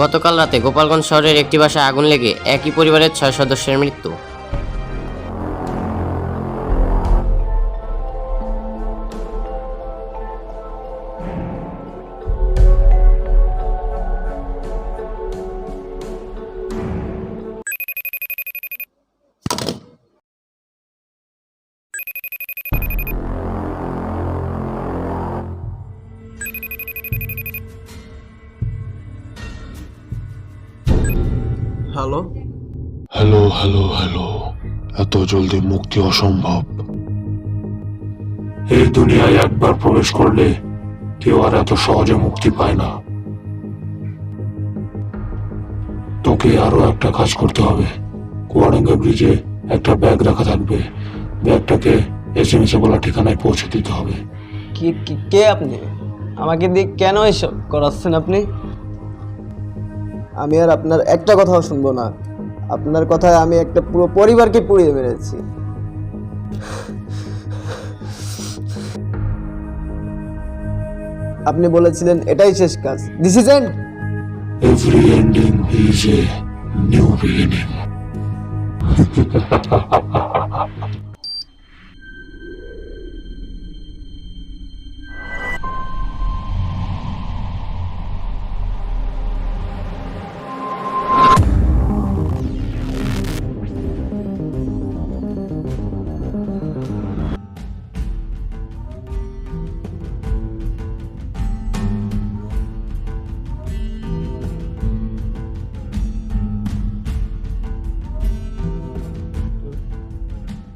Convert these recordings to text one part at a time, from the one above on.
গতকাল রাতে গোপালগঞ্জ শহরের একটি বাসায় আগুন লেগে একই পরিবারের 6 সদস্যের মৃত্যু। হ্যালো হ্যালো হ্যালো হ্যালো, এত জলদি মুক্তি অসম্ভব। এই দুনিয়ায় একবার প্রবেশ করলে কেউ আর এত সহজে মুক্তি পায় না। তোকে আরো একটা কাজ করতে হবে। কুয়াডাঙ্গা ব্রিজে একটা ব্যাগ রাখা থাকবে, ব্যাগটাকে SMS বলা ঠিকানায় পৌঁছে দিতে হবে। কে আপনি? আমাকে দিয়ে কেন এসব করাচ্ছেন আপনি? আমি আর আপনার একটা কথাও শুনবো না। আপনার কথায় আমি একটা পুরো পরিবারকে পুড়িয়ে মেরেছি। আপনি বলেছিলেন এটাই শেষ কাজ। This is end. Every ending is a new beginning.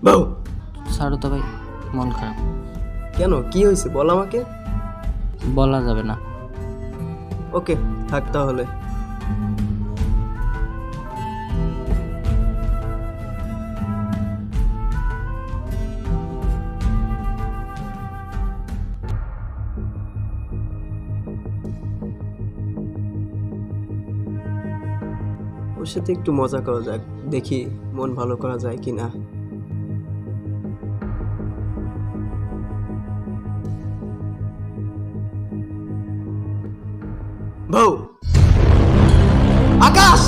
বউ, ছাড়ো তো ভাই, মন খারাপ। কেন, কি হয়েছে বল আমাকে। বলা যাবে না। ওকে, থাক তাহলে। ওর সাথে একটু মজা করা যাক, দেখি মন ভালো করা যায় কিনা। বউ, আকাশ,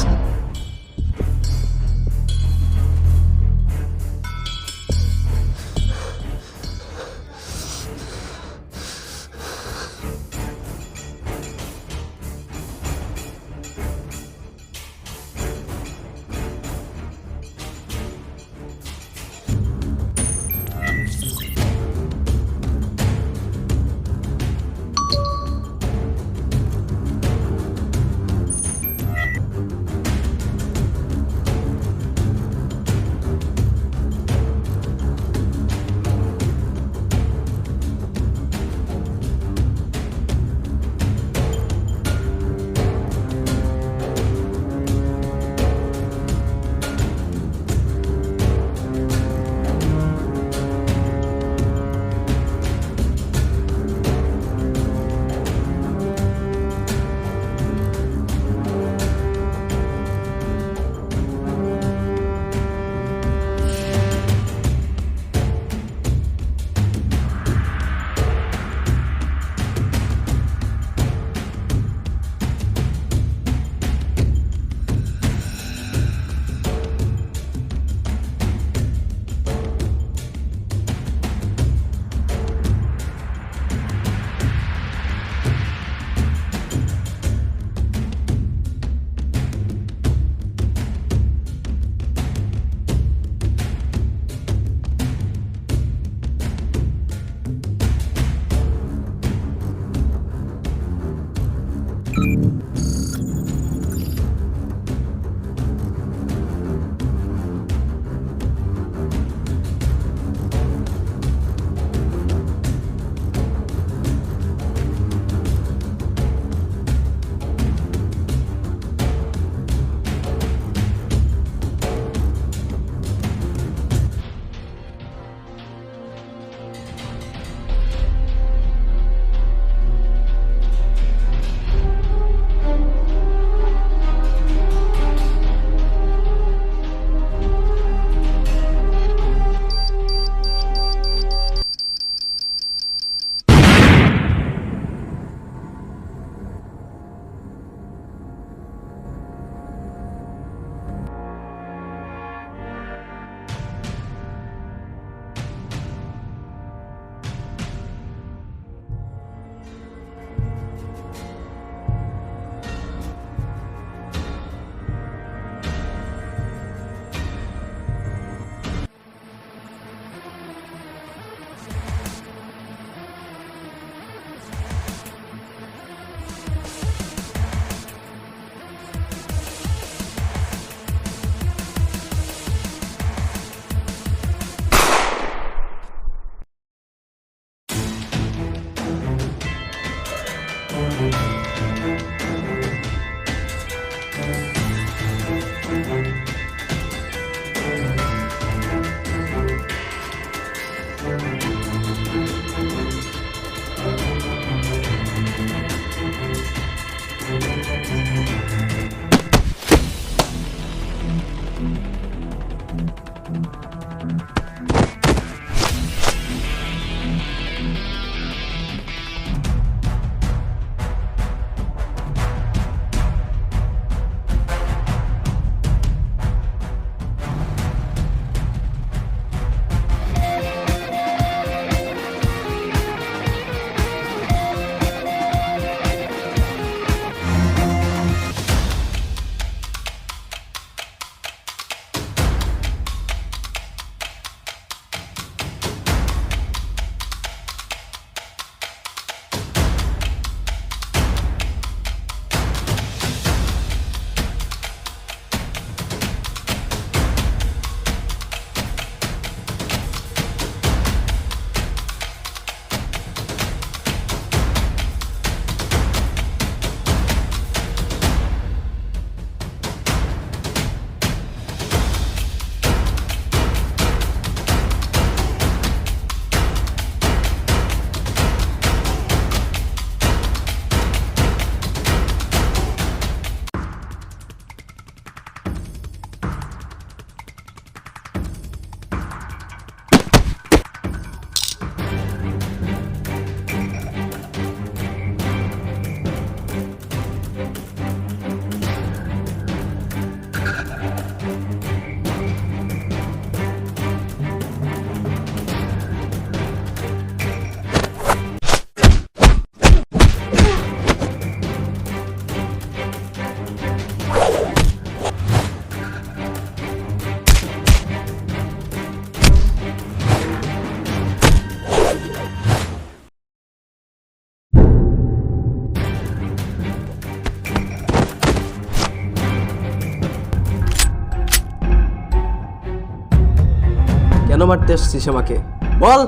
মারতে আসছিস আমাকে? বল।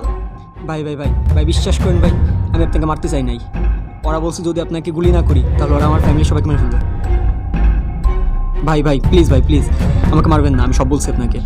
ভাই ভাই ভাই ভাই বিশ্বাস করেন ভাই, আমি আপনাকে মারতে চাই নাই। ওরা বলছে যদি আপনাকে গুলি না করি তাহলে ওরা আমার ফ্যামিলির সবাইকে মেরে ফেলবে। ভাই ভাই প্লিজ ভাই প্লিজ আমাকে মারবেন না, আমি সব বলছি আপনাকে।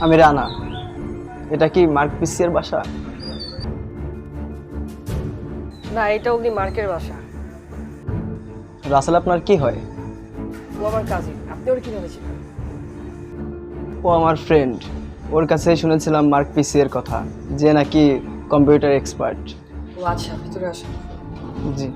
আমি রানা। এটা কি মার্ক পিসির বাসা? না, এটা অগ্নি মার্কের বাসা। রাসেল আপনার কি হয়? ও আমার কাজিন। আপনি ওর কিভাবে ছিলেন? ও আমার ফ্রেন্ড। ওর কাছে শুনেছিলাম মার্ক পিসি এর কথা, যে নাকি কম্পিউটার এক্সপার্ট। ও আচ্ছা, ভিতরে আসেন। জি।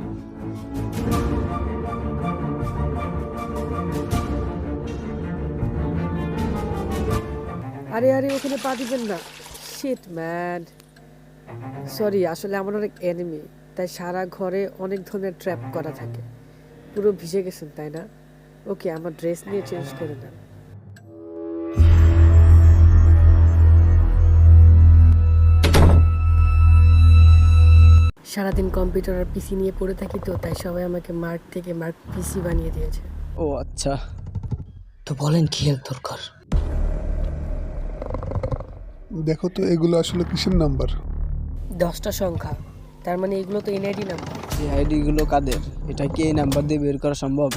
আরে আরে, ওখানে পা দিবেন না। শিট ম্যান, সরি, আসলে আমার অনেক এনিমি, তাই সারা ঘরে অনেক ধরনের ট্র্যাপ করা থাকে। পুরো ভিজে গেছেন তাই না? ওকে, আমার ড্রেস নিয়ে চেঞ্জ করে নেন। সারাদিন কম্পিউটার আর পিসি নিয়ে পড়ে থাকি, তো তাই সবাই আমাকে মার্ক থেকে মার্ক পিসি বানিয়ে দিয়েছে। ও আচ্ছা। তো বলেন কি হেল্প দরকার? দেখো তো এগুলো আসলে কিসের নাম্বার? 10টা সংখ্যা, তার মানে এগুলো তো এনআইডি নাম্বার। এই আইডি গুলো কাদের? এটা কি এই নাম্বার দিয়ে বের করা সম্ভব?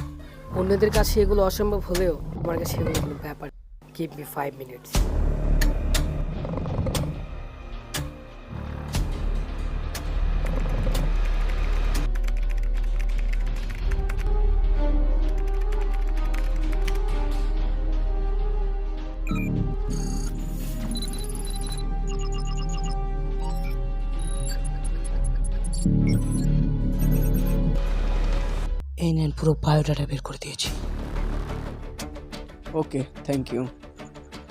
অন্যদের কাছে এগুলো অসম্ভব হলেও আমার কাছে এগুলো কোনো ব্যাপার। Give me 5 minutes. এই নেন, পুরো বায়োডাটা বের করে দিয়েছি। Okay, thank you.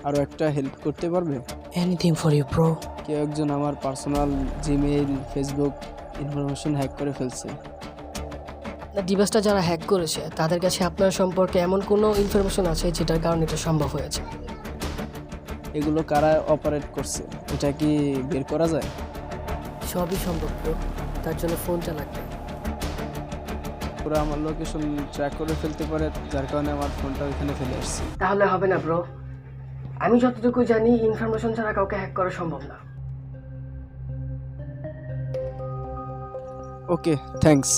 আরও একটা হেল্প করতে পারবে? Anything for you bro. কেউ একজন আমার personal Gmail, Facebook information hack করে ফেলছে। ডিভাইসটা যারা হ্যাক করেছে তাদের কাছে আপনার সম্পর্কে এমন কোনো ইনফরমেশন আছে যেটার কারণে এটা সম্ভব হয়েছে? এগুলো কারা অপারেট করছে এটা কি বের করা যায়? সবই সম্ভব ব্রো, তার জন্য ফোনটা লাগবে। পুরো আমার লোকেশন ট্র্যাক করে ফেলতে পারে, যার কারণে আমার ফোনটা ওইখানে ফেলে আসছে। তাহলে হবে না ব্রো, আমি যতটুকু জানি ইনফরমেশন ছাড়া কাউকে হ্যাক করা সম্ভব না। ওকে, থ্যাঙ্কস।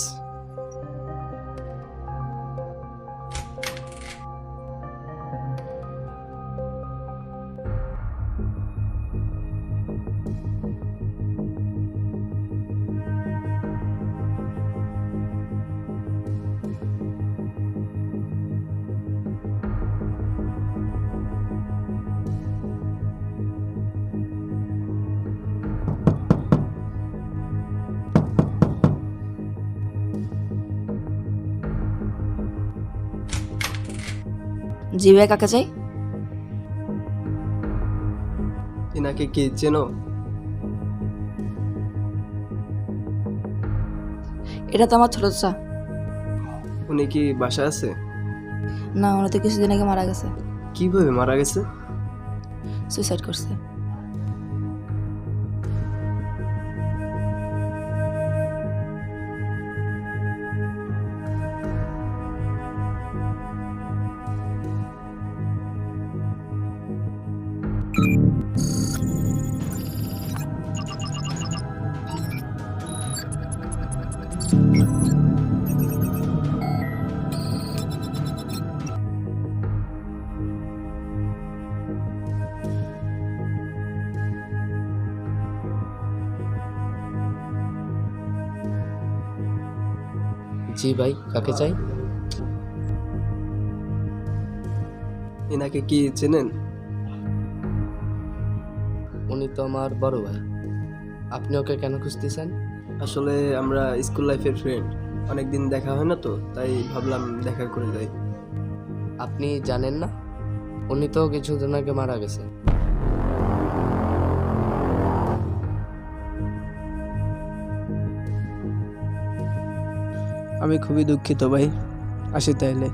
জি ভাই, কাকে চাই? এনাকে কি চেনো? এটা তো আমার ছোট চা। উনি কি বাসায় আছে? না, উনি তো কিছুদিন আগে মারা গেছে। কিভাবে মারা গেছে? সুইসাইড করছে। জি ভাই, কাকে চাই? এনাকে কি চেনেন? উনি তো আমার বড় ভাই। আপনি ওকে কেন খুঁজতেছেন? আসলে আমরা স্কুল লাইফের ফ্রেন্ড, অনেকদিন দেখা হয় না তো, তাই ভাবলাম দেখা করে যাই। আপনি জানেন না উনি তো কিছুদিন আগে মারা গেছে। আমি খুবই দুঃখিত ভাই, আসি তাইলে।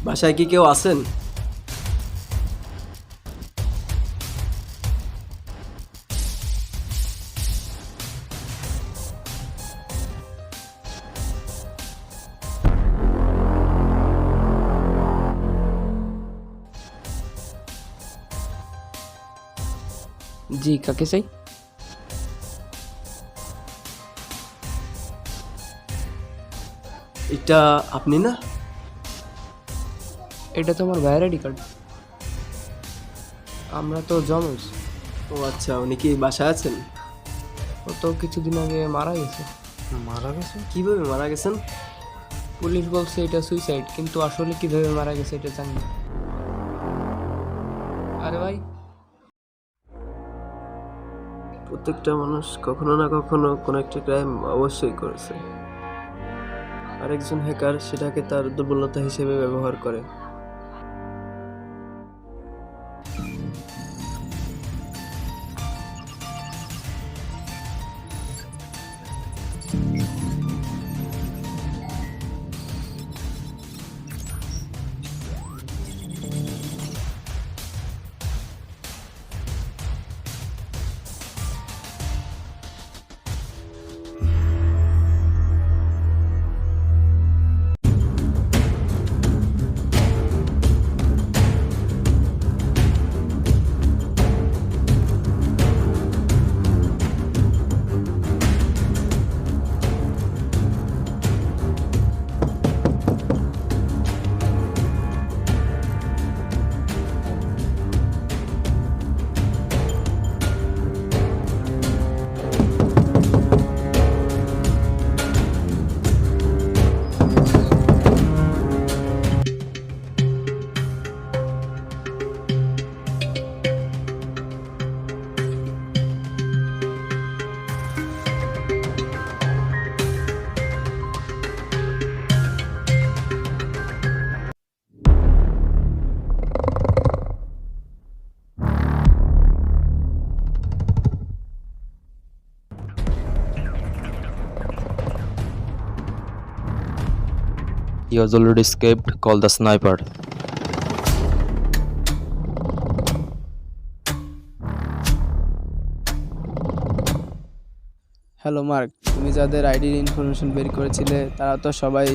বাসায় কি কেউ আছেন? জি, কাকে চাই? এটা আপনি না? এটা তো আমার ভাইয়ের আইডি কার্ড। আমরা তো জমজ। ও আচ্ছা, উনি কি বাসায় আছেন? ও তো কিছুদিন আগে মারা গেছে। মারা গেছে? কিভাবে মারা গেছেন? পুলিশ বলছে এটা সুইসাইড, কিন্তু আসলে কিভাবে মারা গেছে এটা জানি না। আরে ভাই, প্রত্যেকটা মানুষ কখনো না কখনো কোনো একটা ক্রাইম অবশ্যই করেছে। আরেকজন হ্যাকার সেটাকে তার দুর্বলতা হিসেবে ব্যবহার করে। He has already escaped. Call the sniper. Hello mark, তুমি যাদের আইডির ইনফরমেশন বের করেছিলে তারা তো সবাই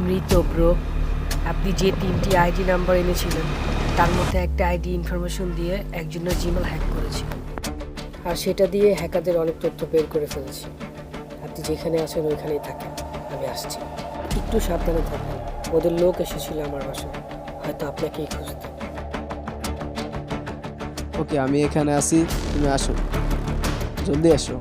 মৃত ব্রো। আপনি যে 3টি আইডি নাম্বার এনেছিলেন তার মধ্যে একটা আইডি ইনফরমেশন দিয়ে একজনের জিমেল হ্যাক করেছে, আর সেটা দিয়ে হ্যাকারদের অনেক তথ্য বের করে ফেলেছে। আপনি যেখানে আছেন ওইখানেই থাকেন, আমি আসছি। একটু সাবধানে থাকবেন, ওদের লোক এসেছিল আমার বাসায়, হয়তো আপনাকেই খুঁজতে। ওকে, আমি এখানে আছি, তুমি আসো, জলদি আসো।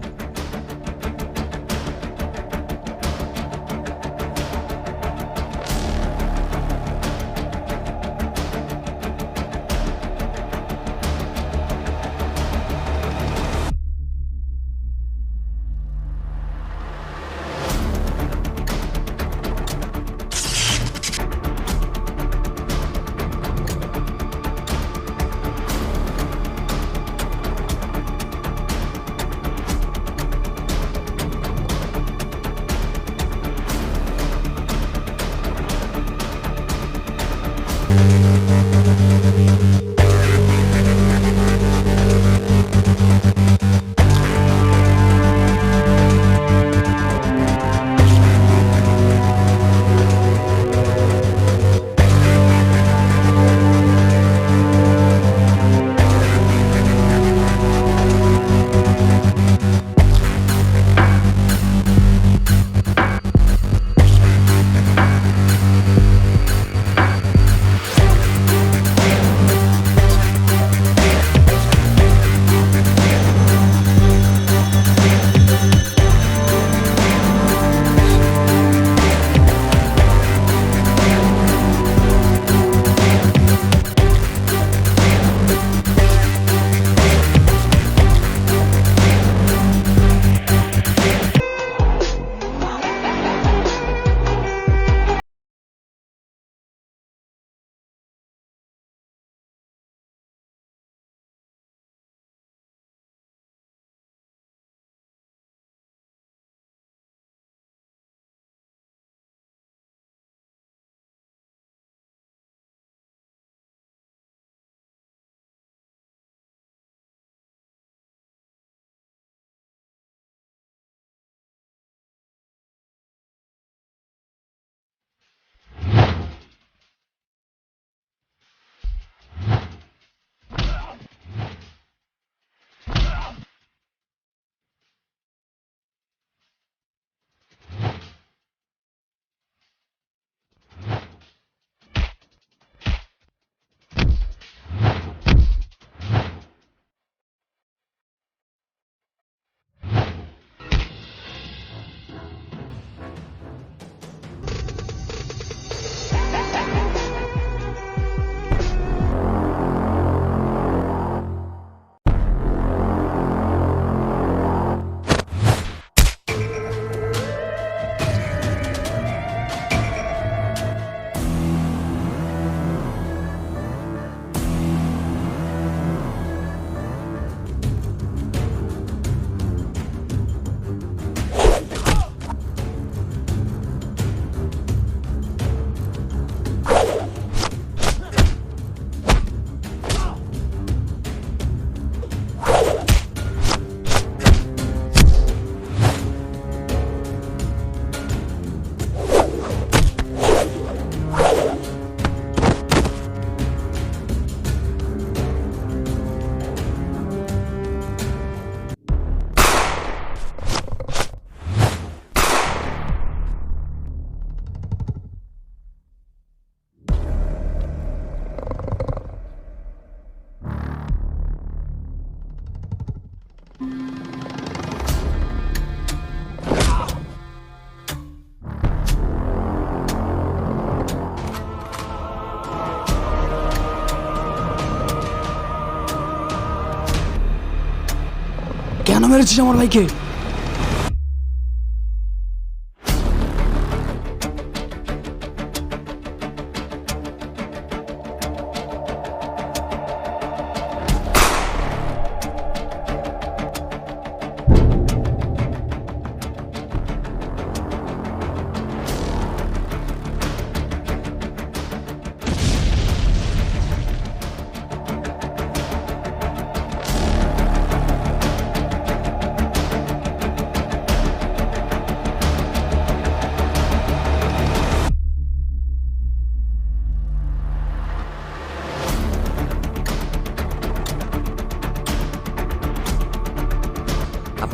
কেন মেরেছিস আমার ভাইকে?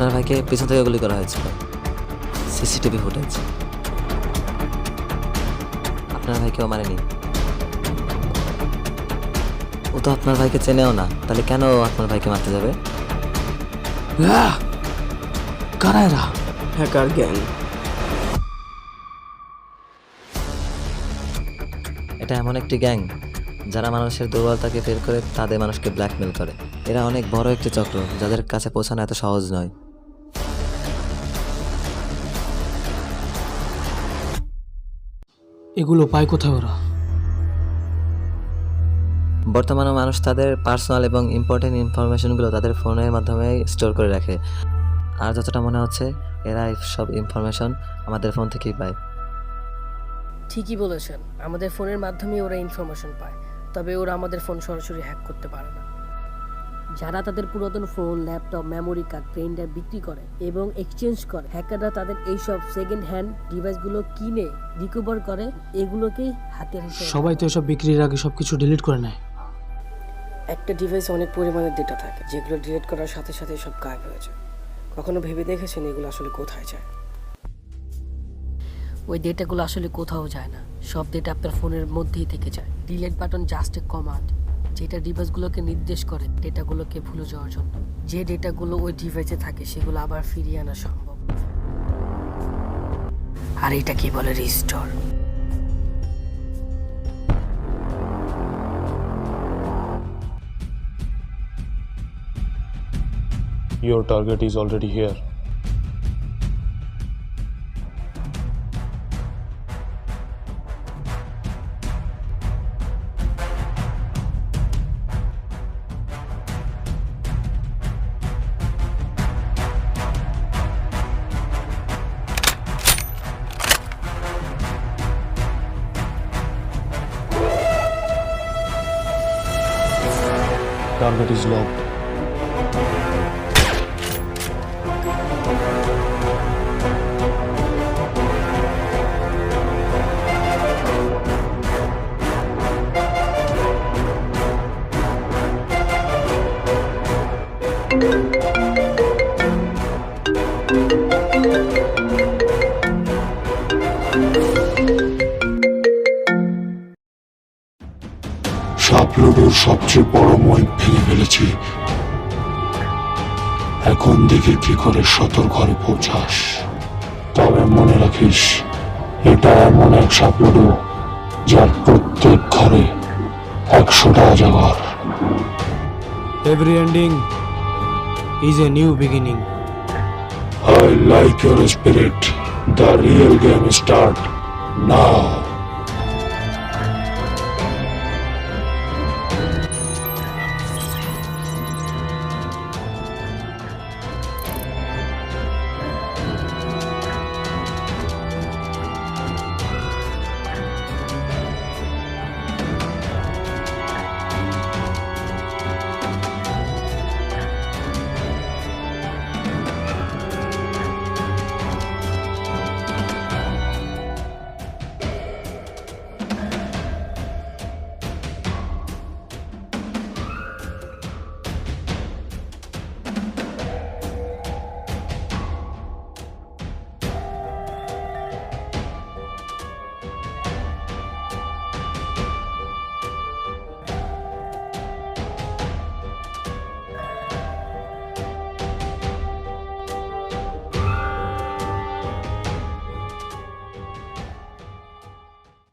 আপনার ভাইকে পেছন থেকে গুলি করা হয়েছিল, সিসিটিভি ফুটেজ। আপনার ভাইকেও মারেনি। ও তো আপনার ভাইকে চেনেও না, তাহলে কেন ও আপনার ভাইকে মারতে যাবে? কারা এরা? Hacker gang. এটা এমন একটি গ্যাং যারা মানুষের দুর্বলতাকে টের করে তাদের মানুষকে ব্ল্যাকমেল করে। এরা অনেক বড় একটি চক্র যাদের কাছে পৌঁছানো এত সহজ নয়। এগুলো পায় কোথায় ওরা? বর্তমানে মানুষ তাদের পার্সোনাল এবং ইম্পর্টেন্ট ইনফরমেশনগুলো তাদের ফোনের মাধ্যমে স্টোর করে রাখে। আর যতটা মনে হচ্ছে এরা এই সব ইনফরমেশন আমাদের ফোন থেকেই পায়। ঠিকই বলেছেন, আমাদের ফোনের মাধ্যমে ওরা ইনফরমেশন পায়, তবে ওরা আমাদের ফোন সরাসরি হ্যাক করতে পারে না। যারা তাদের পুরাতন phone, laptop, memory card, pen drive বিক্রি করে এবং এক্সচেঞ্জ করে, হ্যাকাররা তাদের এইসব সেকেন্ড হ্যান্ড ডিভাইসগুলো কিনে রিকভার করে, এগুলোকেই হাতের হিসেবে। সবাই তো এসব বিক্রির আগে সবকিছু ডিলিট করে নেয়। একটা ডিভাইসে অনেক পরিমাণে ডেটা থাকে, যেগুলো ডিলিট করার সাথে সাথে সব গায়েব হয়ে যায়। কখনো ভেবে দেখেছেন এগুলো আসলে কোথায় যায়? ওই ডেটাগুলো আসলে কোথাও যায় না, সব ডেটা আপনার ফোনের মধ্যেই থেকে যায়। Delete button just a command, যেটা ডিভাইসগুলোকে নির্দেশ করে ডেটাগুলোকে ভুলে যাওয়ার জন্য। যে ডেটাগুলো ওই ডিভাইসে থাকে সেগুলো আবার ফিরিয়ে আনা সম্ভব। আর এটা কি বলে restore. Your target is already here. Target is locked. সাপলুডুর সবচেয়ে বড় মই ভেঙে ফেলেছি। এখন দেখি কি করে সতর ঘরে পৌঁছাস। তবে মনে রাখিস, এটা এমন এক সাপলুডু যার প্রত্যেক ঘরে 100টা অজাগর। Every ending is a new beginning. I like your spirit. The real game start now.